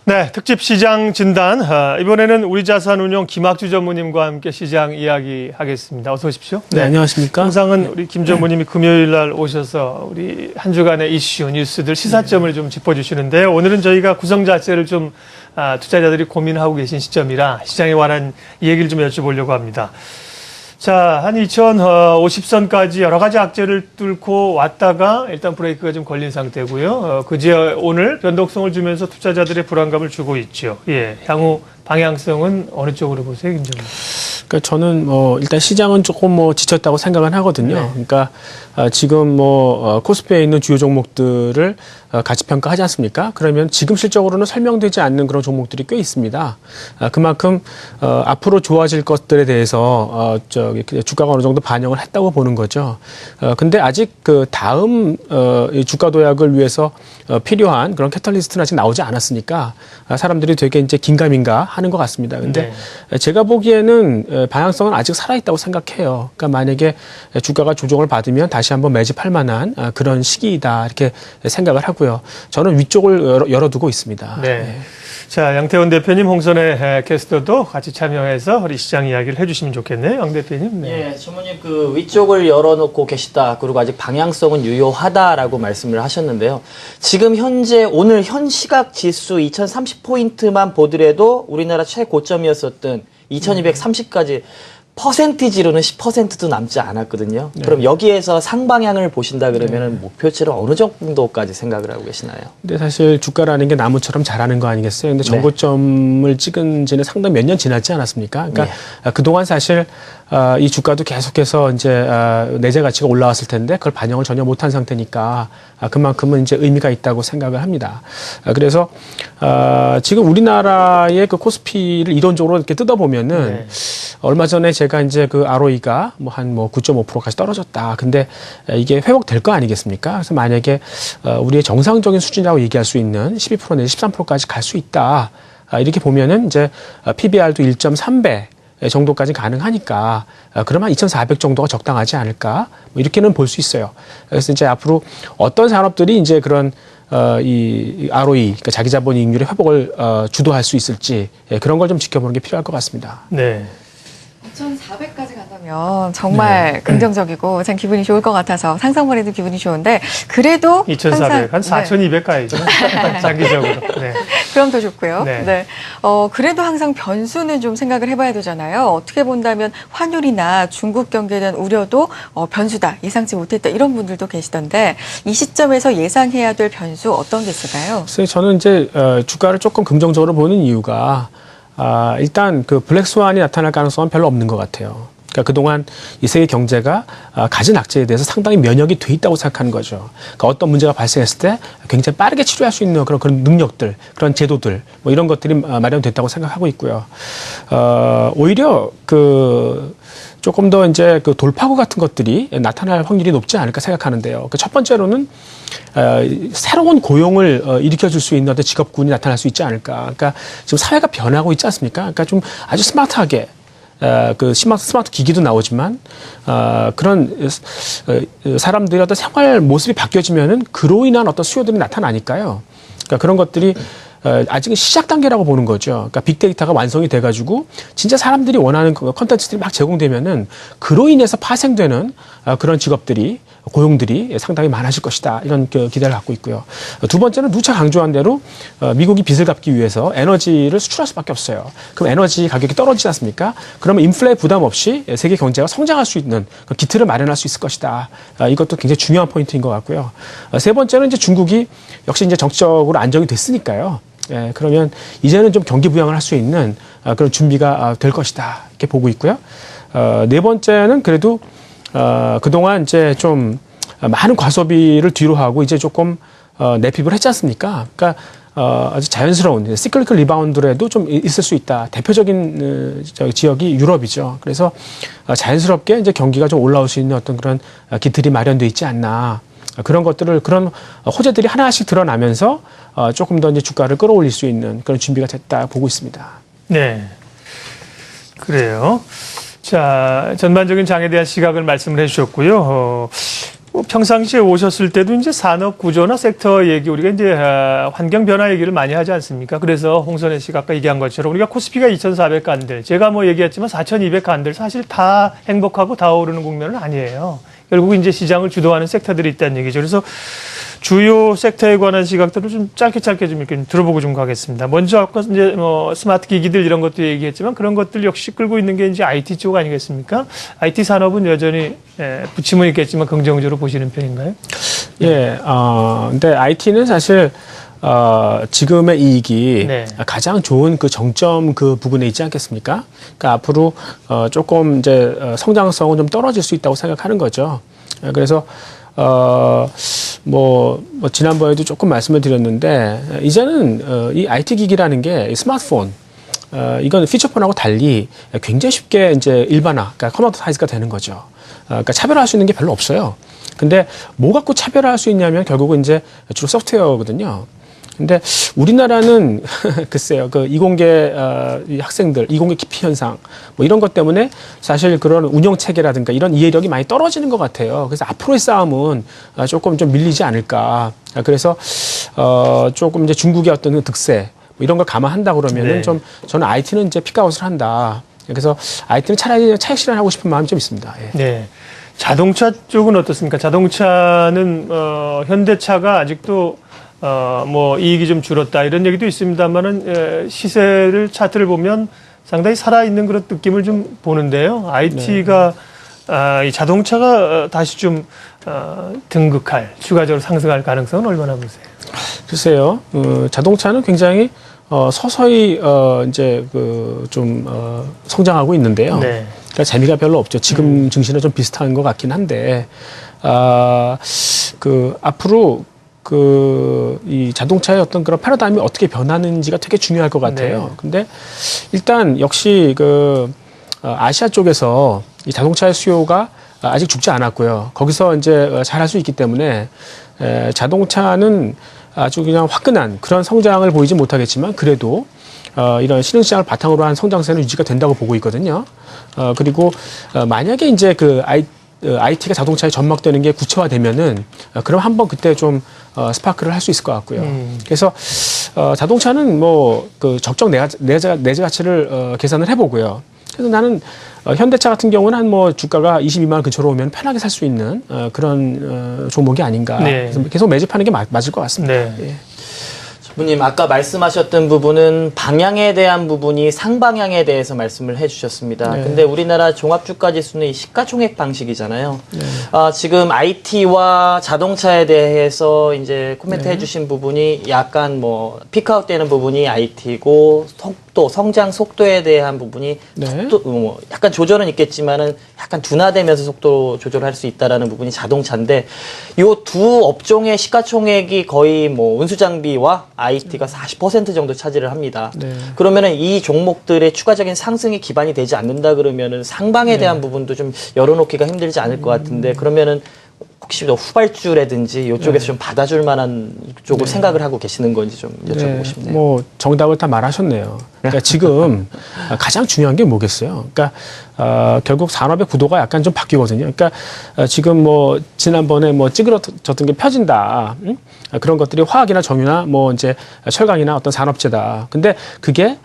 네, 특집 시장 진단. 이번에는 우리자산운용 김학주 전무님과 함께 시장 이야기하겠습니다. 어서 오십시오. 네, 안녕하십니까. 항상은 우리 김 전무님이 금요일 날 오셔서 우리 한 주간의 이슈, 뉴스들, 시사점을 좀 짚어주시는데요. 오늘은 저희가 구성 자체를 좀 투자자들이 고민하고 계신 시점이라 시장에 관한 얘기를 좀 여쭤보려고 합니다. 자, 한 2050선까지 여러 가지 악재를 뚫고 왔다가 일단 브레이크가 좀 걸린 상태고요. 그제 오늘 변동성을 주면서 투자자들의 불안감을 주고 있죠. 예, 향후 방향성은 어느 쪽으로 보세요, 김 전무? 그러니까 저는 일단 시장은 조금 지쳤다고 생각은 하거든요. 네. 그러니까 지금 코스피에 있는 주요 종목들을 가치 평가하지 않습니까? 그러면 지금 실적으로는 설명되지 않는 그런 종목들이 꽤 있습니다. 그만큼 앞으로 좋아질 것들에 대해서 주가가 어느 정도 반영을 했다고 보는 거죠. 근데 아직 그 다음 이 주가 도약을 위해서 필요한 그런 캐탈리스트는 아직 나오지 않았으니까 사람들이 되게 이제 긴가민가 하는 것 같습니다. 근데 제가 보기에는 방향성은 아직 살아있다고 생각해요. 그러니까 만약에 주가가 조정을 받으면 다시 한번 매집할 만한 그런 시기이다 이렇게 생각을 하고요. 저는 위쪽을 열어두고 있습니다. 네. 네. 자, 양태원 대표님, 홍선혜 캐스터도 같이 참여해서 우리 시장 이야기를 해주시면 좋겠네요. 양 대표님. 네. 예, 전무님 그 위쪽을 열어놓고 계시다. 그리고 아직 방향성은 유효하다라고 말씀을 하셨는데요. 지금 현재 오늘 현 시각 지수 2030포인트만 보더라도 우리나라 최고점이었었던 2230까지 퍼센티지로는 10%도 남지 않았거든요. 네. 그럼 여기에서 상방향을 보신다 그러면 목표치를 어느 정도까지 생각을 하고 계시나요? 근데 사실 주가라는 게 나무처럼 자라는 거 아니겠어요? 근데 정고점을 찍은 지는 상당히 몇 년 지났지 않았습니까? 그러니까 그동안 사실 이 주가도 계속해서 이제 내재 가치가 올라왔을 텐데 그걸 반영을 전혀 못한 상태니까 그만큼은 이제 의미가 있다고 생각을 합니다. 그래서 지금 우리나라의 그 코스피를 이론적으로 이렇게 뜯어보면은 얼마 전에 제가 이제 그 ROE가 한 9.5%까지 떨어졌다. 근데 이게 회복될 거 아니겠습니까? 그래서 만약에 우리의 정상적인 수준이라고 얘기할 수 있는 12% 내지 13%까지 갈 수 있다. 이렇게 보면은 이제 PBR도 1.3배 정도까지 가능하니까 그러면 2,400 정도가 적당하지 않을까 이렇게는 볼 수 있어요. 그래서 이제 앞으로 어떤 산업들이 이제 그런 이 ROE, 그러니까 자기 자본 이익률의 회복을 주도할 수 있을지 그런 걸 좀 지켜보는 게 필요할 것 같습니다. 네. 2,400까지 간다면 정말 긍정적이고 참 기분이 좋을 것 같아서 상상만 해도 기분이 좋은데 그래도 2,400, 한 4,200 가야죠. 장기적으로. 네. 그럼 더 좋고요. 네. 네. 그래도 항상 변수는 좀 생각을 해봐야 되잖아요. 어떻게 본다면 환율이나 중국 경기에 대한 우려도 변수다, 예상치 못했다 이런 분들도 계시던데 이 시점에서 예상해야 될 변수 어떤 게 있을까요? 그래서 저는 이제 주가를 조금 긍정적으로 보는 이유가 일단 그 블랙스완이 나타날 가능성은 별로 없는 것 같아요. 그러니까 그동안 이 세계 경제가 가진 악재에 대해서 상당히 면역이 돼 있다고 생각하는 거죠. 그러니까 어떤 문제가 발생했을 때 굉장히 빠르게 치료할 수 있는 그런 능력들, 그런 제도들, 이런 것들이 마련됐다고 생각하고 있고요. 오히려 조금 더 이제 그 돌파구 같은 것들이 나타날 확률이 높지 않을까 생각하는데요. 첫 번째로는 새로운 고용을 일으켜줄 수 있는 어떤 직업군이 나타날 수 있지 않을까. 그러니까 지금 사회가 변하고 있지 않습니까? 그러니까 좀 아주 스마트하게 스마트 기기도 나오지만 그런 사람들의 어떤 생활 모습이 바뀌어지면은 그로 인한 어떤 수요들이 나타나니까요. 그러니까 그런 것들이 아직은 시작 단계라고 보는 거죠. 그러니까 빅데이터가 완성이 돼가지고 진짜 사람들이 원하는 컨텐츠들이 막 제공되면은 그로 인해서 파생되는 그런 직업들이 고용들이 상당히 많아질 것이다. 이런 기대를 갖고 있고요. 두 번째는 누차 강조한 대로 미국이 빚을 갚기 위해서 에너지를 수출할 수밖에 없어요. 그럼 에너지 가격이 떨어지지 않습니까? 그러면 인플레 부담 없이 세계 경제가 성장할 수 있는 기틀을 마련할 수 있을 것이다. 이것도 굉장히 중요한 포인트인 것 같고요. 세 번째는 이제 중국이 역시 이제 정치적으로 안정이 됐으니까요. 그러면 이제는 좀 경기 부양을 할 수 있는 그런 준비가 될 것이다. 이렇게 보고 있고요. 네 번째는 그래도 그동안 이제 좀 많은 과소비를 뒤로 하고 이제 조금 내피부를 했지 않습니까? 그러니까 아주 자연스러운 시클리컬 리바운드라도 좀 있을 수 있다. 대표적인 지역이 유럽이죠. 그래서 자연스럽게 이제 경기가 좀 올라올 수 있는 어떤 그런 기틀이 마련돼 있지 않나. 그런 것들을 그런 호재들이 하나씩 드러나면서 조금 더 이제 주가를 끌어올릴 수 있는 그런 준비가 됐다 보고 있습니다. 네. 그래요. 자, 전반적인 장에 대한 시각을 말씀을 해주셨고요. 평상시에 오셨을 때도 이제 산업 구조나 섹터 얘기, 우리가 이제 환경 변화 얘기를 많이 하지 않습니까? 그래서 홍선혜 씨가 아까 얘기한 것처럼 우리가 코스피가 2,400간들, 제가 뭐 얘기했지만 4,200간들 사실 다 행복하고 다 오르는 국면은 아니에요. 결국 이제 시장을 주도하는 섹터들이 있다는 얘기죠. 그래서 주요 섹터에 관한 시각들을 좀 짧게 좀 이렇게 들어보고 좀 가겠습니다. 먼저 아까 이제 뭐 스마트 기기들 이런 것도 얘기했지만 그런 것들 역시 끌고 있는 게 이제 IT 쪽 아니겠습니까? IT 산업은 여전히 부침은 있겠지만 긍정적으로 보시는 편인가요? 예, 근데 IT는 사실 지금의 이익이 네. 가장 좋은 그 정점 그 부분에 있지 않겠습니까? 그러니까 앞으로 조금 이제 성장성은 좀 떨어질 수 있다고 생각하는 거죠. 그래서 지난번에도 조금 말씀을 드렸는데, 이제는, 이 IT 기기라는 게 스마트폰, 이건 피처폰하고 달리 굉장히 쉽게 이제 일반화, 그러니까 커머터타이즈가 되는 거죠. 그러니까 차별화할 수 있는 게 별로 없어요. 근데 뭐 갖고 차별화할 수 있냐면 결국은 이제 주로 소프트웨어거든요. 근데 우리나라는 글쎄요, 그 이공계 이 학생들, 이공계 기피 현상 뭐 이런 것 때문에 사실 그런 운영 체계라든가 이런 이해력이 많이 떨어지는 것 같아요. 그래서 앞으로의 싸움은 조금 좀 밀리지 않을까. 그래서 조금 이제 중국의 어떤 그 득세 뭐 이런 걸 감안한다 그러면은 네. 좀 저는 IT는 이제 픽아웃을 한다. 그래서 IT는 차라리 차익 실현하고 싶은 마음이 좀 있습니다. 예. 네. 자동차 쪽은 어떻습니까? 자동차는 현대차가 아직도 뭐 이익이 좀 줄었다 이런 얘기도 있습니다만은 시세를 차트를 보면 상당히 살아있는 그런 느낌을 좀 보는데요. IT가 이 자동차가 다시 좀 등극할, 추가적으로 상승할 가능성은 얼마나 보세요? 글쎄요, 자동차는 굉장히 서서히 이제 성장하고 있는데요. 네. 그러니까 재미가 별로 없죠. 지금 증시는 좀 비슷한 것 같긴 한데 앞으로 이 자동차의 어떤 그런 패러다임이 어떻게 변하는지가 되게 중요할 것 같아요. 네. 근데 일단 역시 아시아 쪽에서 이 자동차의 수요가 아직 죽지 않았고요. 거기서 이제 잘할 수 있기 때문에 자동차는 아주 그냥 화끈한 그런 성장을 보이지 못하겠지만 그래도 이런 신흥시장을 바탕으로 한 성장세는 유지가 된다고 보고 있거든요. 그리고 만약에 이제 IT가 자동차에 접목되는 게 구체화되면은 그럼 한번 그때 좀 스파크를 할 수 있을 것 같고요. 그래서 자동차는 적정 내재 가치를 계산을 해보고요. 그래서 나는 현대차 같은 경우는 한 주가가 22만 원 근처로 오면 편하게 살 수 있는 그런 종목이 아닌가. 네. 그래서 계속 매집하는 게 맞을 것 같습니다. 네. 예. 부님 아까 말씀하셨던 부분은 방향에 대한 부분이 상방향에 대해서 말씀을 해주셨습니다. 네. 근데 우리나라 종합주가지수는 이 시가총액 방식이잖아요. 지금 IT와 자동차에 대해서 이제 코멘트 해주신 부분이 약간 피크아웃되는 부분이 IT고 성장 속도에 대한 부분이 네. 약간 조절은 있겠지만은 약간 둔화되면서 속도 조절할 수 있다라는 부분이 자동차인데 요 두 업종의 시가총액이 거의 운수장비와 IT가 40% 정도 차지를 합니다. 네. 그러면은 이 종목들의 추가적인 상승이 기반이 되지 않는다 그러면은 상방에 대한 부분도 좀 열어놓기가 힘들지 않을 것 같은데 그러면은 혹시 후발주라든지 이쪽에서 좀 받아줄 만한 쪽으로 생각을 하고 계시는 건지 좀 여쭤보고 싶네요. 정답을 다 말하셨네요. 그러니까 지금 가장 중요한 게 뭐겠어요? 그러니까 결국 산업의 구도가 약간 좀 바뀌거든요. 그러니까 지금 지난번에 찌그러졌던 게 펴진다. 그런 것들이 화학이나 정유나 이제 철강이나 어떤 산업재다. 근데 그게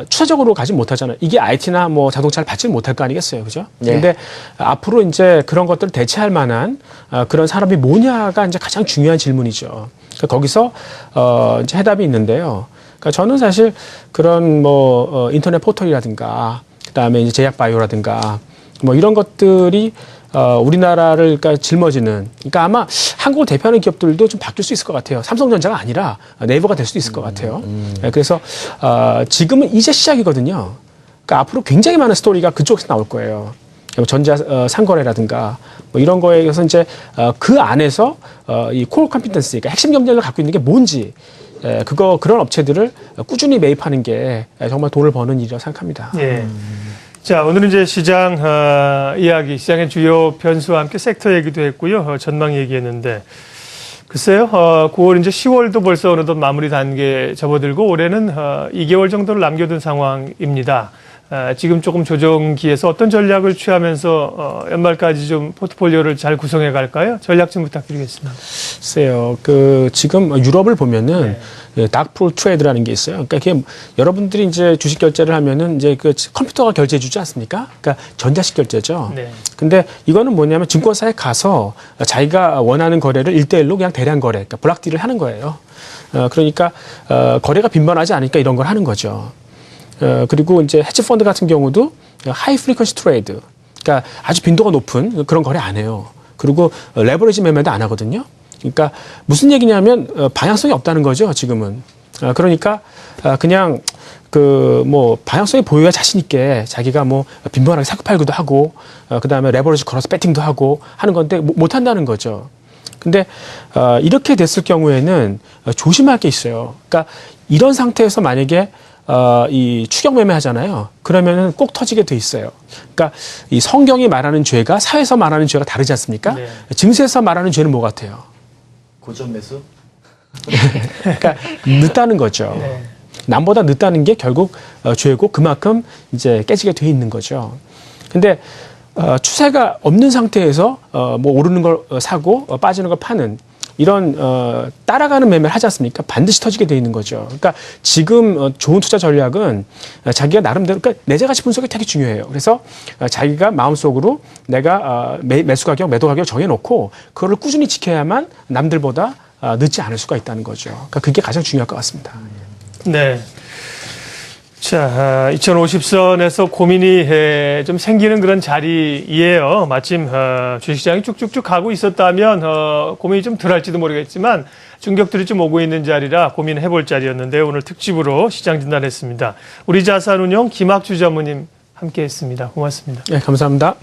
추세적으로 가지 못하잖아요. 이게 IT나 자동차를 받지 못할 거 아니겠어요. 그죠? 네. 근데 앞으로 이제 그런 것들을 대체할 만한 그런 산업이 뭐냐가 이제 가장 중요한 질문이죠. 그러니까 거기서 이제 해답이 있는데요. 그러니까 저는 사실 그런 인터넷 포털이라든가 그다음에 이제 제약 바이오라든가 이런 것들이 우리나라를 짊어지는, 그러니까 아마 한국을 대표하는 기업들도 좀 바뀔 수 있을 것 같아요. 삼성전자가 아니라 네이버가 될 수도 있을 것 같아요. 그래서 지금은 이제 시작이거든요. 그러니까 앞으로 굉장히 많은 스토리가 그쪽에서 나올 거예요. 전자 상거래라든가 이런 거에서 이제 그 안에서 이 콜 컴피턴시, 그러니까 핵심 경쟁력을 갖고 있는 게 뭔지 그런 업체들을 꾸준히 매입하는 게 정말 돈을 버는 일이라고 생각합니다. 예. 자, 오늘은 이제 시장 이야기, 시장의 주요 변수와 함께 섹터 얘기도 했고요. 전망 얘기했는데 글쎄요. 9월 이제 10월도 벌써 어느덧 마무리 단계에 접어들고 올해는 2개월 정도를 남겨둔 상황입니다. 지금 조금 조정기에서 어떤 전략을 취하면서 연말까지 좀 포트폴리오를 잘 구성해 갈까요? 전략 좀 부탁드리겠습니다. 글쎄요. 지금 유럽을 보면은 닥풀 트레이드라는 게 있어요. 그러니까 이게 여러분들이 이제 주식 결제를 하면은 이제 컴퓨터가 결제해 주지 않습니까? 그러니까 전자식 결제죠. 네. 근데 이거는 뭐냐면 증권사에 가서 자기가 원하는 거래를 1대1로 그냥 대량 거래, 그러니까 블락딜을 하는 거예요. 그러니까 거래가 빈번하지 않으니까 이런 걸 하는 거죠. 그리고 이제 헤지 펀드 같은 경우도 하이 프리퀀시 트레이드, 그러니까 아주 빈도가 높은 그런 거래 안 해요. 그리고 레버리지 매매도 안 하거든요. 그러니까 무슨 얘기냐면 방향성이 없다는 거죠, 지금은. 그러니까 그냥 방향성이 보여야 자신 있게 자기가 빈번하게 사고 팔기도 하고 그다음에 레버리지 걸어서 배팅도 하고 하는 건데 못 한다는 거죠. 근데 이렇게 됐을 경우에는 조심할 게 있어요. 그러니까 이런 상태에서 만약에 이 추격 매매 하잖아요. 그러면은 꼭 터지게 돼 있어요. 그러니까 이 성경이 말하는 죄가 사회에서 말하는 죄가 다르지 않습니까? 네. 증세에서 말하는 죄는 뭐 같아요? 고점 매수? 그러니까 늦다는 거죠. 네. 남보다 늦다는 게 결국 죄고 그만큼 이제 깨지게 돼 있는 거죠. 근데 추세가 없는 상태에서 오르는 걸 사고 빠지는 걸 파는 이런 따라가는 매매를 하지 않습니까? 반드시 터지게 돼 있는 거죠. 그러니까 지금 좋은 투자 전략은 자기가 나름대로 그러니까 내 자가치 분석이 되게 중요해요. 그래서 자기가 마음속으로 내가 매수 가격, 매도 가격 정해놓고 그거를 꾸준히 지켜야만 남들보다 늦지 않을 수가 있다는 거죠. 그러니까 그게 가장 중요할 것 같습니다. 네. 자, 2050선에서 고민이 좀 생기는 그런 자리이에요. 마침 주식시장이 쭉쭉쭉 가고 있었다면 고민이 좀 덜할지도 모르겠지만 충격들이 좀 오고 있는 자리라 고민해볼 자리였는데 오늘 특집으로 시장 진단했습니다. 우리 자산운용 김학주 전무님 함께했습니다. 고맙습니다. 네, 감사합니다.